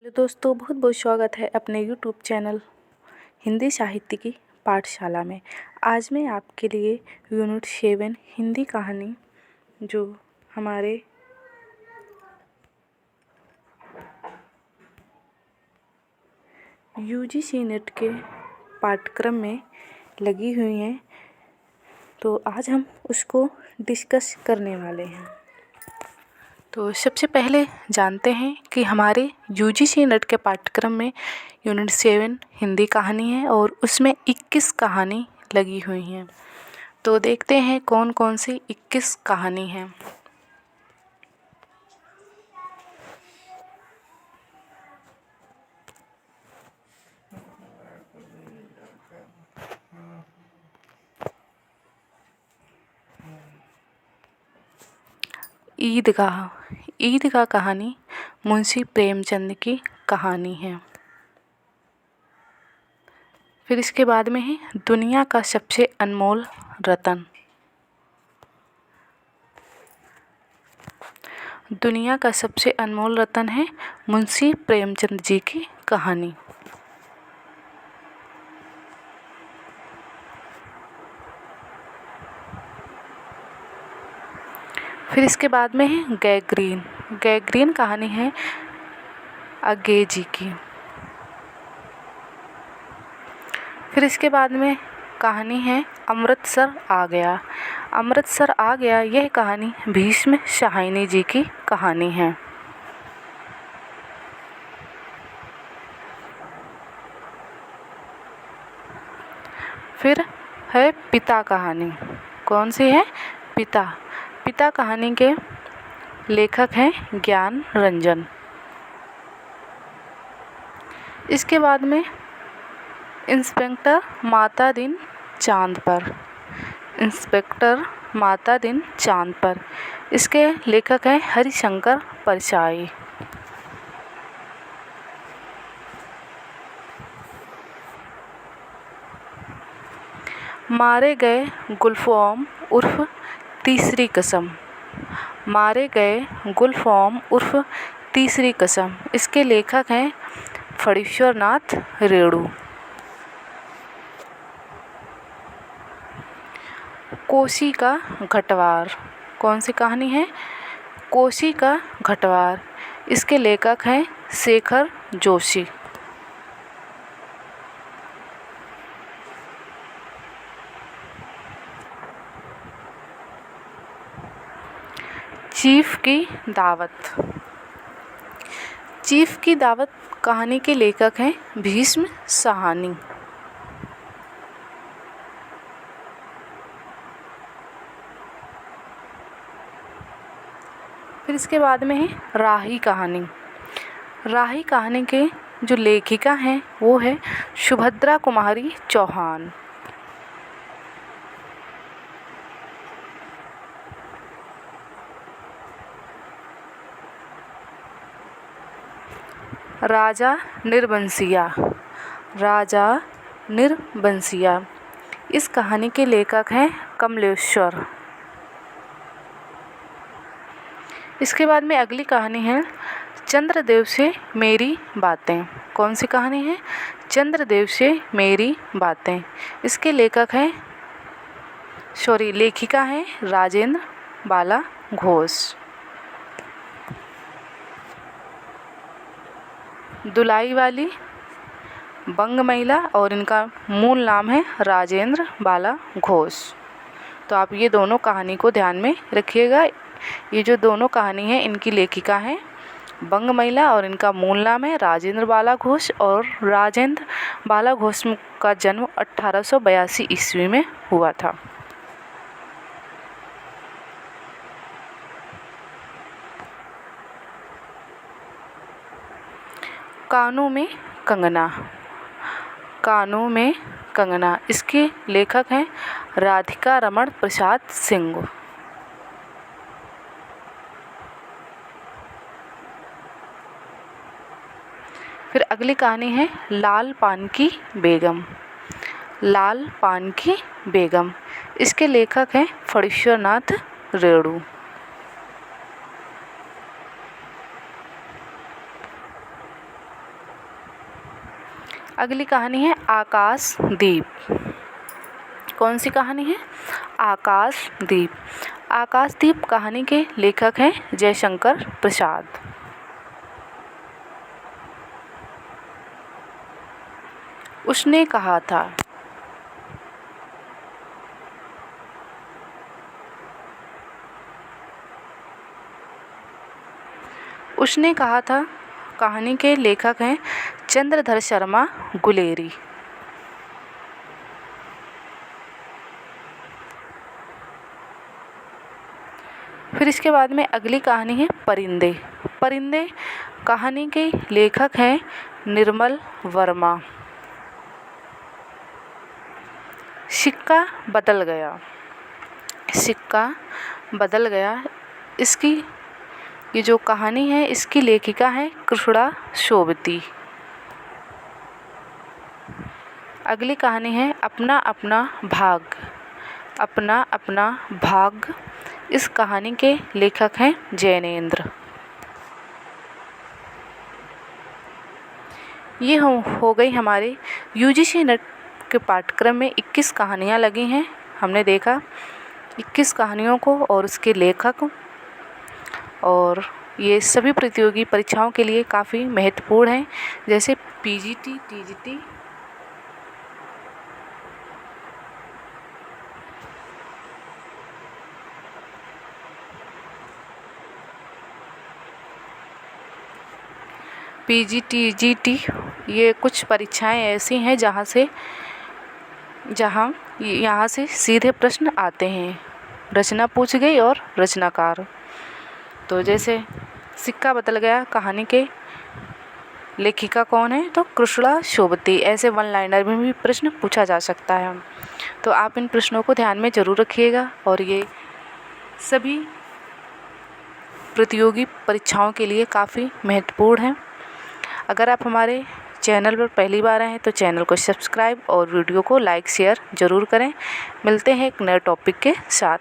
Hello दोस्तों, बहुत बहुत स्वागत है अपने यूट्यूब चैनल हिंदी साहित्य की पाठशाला में। आज मैं आपके लिए यूनिट 7 हिंदी कहानी जो हमारे यूजीसी नेट के पाठ्यक्रम में लगी हुई हैं, तो आज हम उसको डिस्कस करने वाले हैं। तो सबसे पहले जानते हैं कि हमारे यूजीसी नेट के पाठ्यक्रम में यूनिट 7 हिंदी कहानी है और उसमें 21 कहानी लगी हुई हैं। तो देखते हैं कौन कौन सी 21 कहानी हैं। ईदगाह कहानी मुंशी प्रेमचंद की कहानी है। फिर इसके बाद में है दुनिया का सबसे अनमोल रतन। दुनिया का सबसे अनमोल रतन है मुंशी प्रेमचंद जी की कहानी। फिर इसके बाद में है गैग्रीन कहानी है अज्ञे जी की। फिर इसके बाद में कहानी है अमृतसर आ गया। यह कहानी भीष्म शाहिनी जी की कहानी है। फिर है पिता कहानी। कौन सी है? पिता कहानी के लेखक हैं ज्ञान रंजन। इसके बाद में इंस्पेक्टर माता दिन चांद पर। इसके लेखक हैं हरिशंकर परछाई। मारे गए गुलफाम उर्फ तीसरी कसम। इसके लेखक हैं फणीश्वरनाथ रेणु। कोसी का घटवार। कौन सी कहानी है? कोसी का घटवार। इसके लेखक हैं शेखर जोशी। चीफ की दावत कहानी के लेखक हैं भीष्म शाहिनी। फिर इसके बाद में है राही कहानी के जो लेखिका हैं वो है सुभद्रा कुमारी चौहान। राजा निर्बंसिया। इस कहानी के लेखक हैं कमलेश्वर। इसके बाद में अगली कहानी है चंद्रदेव से मेरी बातें। कौन सी कहानी है? चंद्रदेव से मेरी बातें। इसके लेखिका हैं राजेंद्र बाला घोष। दुलाई वाली बंग महिला और इनका मूल नाम है राजेंद्र बाला घोष। तो आप ये दोनों कहानी को ध्यान में रखिएगा। ये जो दोनों कहानी है इनकी लेखिका हैं बंग महिला और इनका मूल नाम है राजेंद्र बाला घोष। और राजेंद्र बाला घोष का जन्म 1882 ईस्वी में हुआ था। कानों में कंगना। इसके लेखक हैं राधिका रमण प्रसाद सिंह। फिर अगली कहानी है लाल पान की बेगम। इसके लेखक हैं फणीश्वरनाथ रेणु। अगली कहानी है आकाशदीप। कौन सी कहानी है? आकाशदीप। आकाशदीप कहानी के लेखक हैं जयशंकर प्रसाद। उसने कहा था। उसने कहा था कहानी के लेखक हैं चंद्रधर शर्मा गुलेरी। फिर इसके बाद में अगली कहानी है परिंदे। परिंदे कहानी के लेखक हैं निर्मल वर्मा। सिक्का बदल गया। सिक्का बदल गया, इसकी ये जो कहानी है इसकी लेखिका है कृष्णा शोभती। अगली कहानी है अपना अपना भाग। अपना अपना भाग, इस कहानी के लेखक हैं जैनेन्द्र। ये हो गई हमारे यूजीसी नेट के पाठ्यक्रम में 21 कहानियाँ लगी हैं। हमने देखा 21 कहानियों को और उसके लेखक, और ये सभी प्रतियोगी परीक्षाओं के लिए काफ़ी महत्वपूर्ण हैं, जैसे पीजीटी, टीजीटी, टीजीटी। ये कुछ परीक्षाएं ऐसी हैं यहाँ से सीधे प्रश्न आते हैं। रचना पूछ गई और रचनाकार। तो जैसे सिक्का बदल गया कहानी के लेखिका कौन है? तो कृष्णा शोभती। ऐसे वन लाइनर में भी प्रश्न पूछा जा सकता है। तो आप इन प्रश्नों को ध्यान में ज़रूर रखिएगा, और ये सभी प्रतियोगी परीक्षाओं के लिए काफ़ी महत्वपूर्ण है। अगर आप हमारे चैनल पर पहली बार आए हैं तो चैनल को सब्सक्राइब और वीडियो को लाइक शेयर ज़रूर करें। मिलते हैं एक नए टॉपिक के साथ।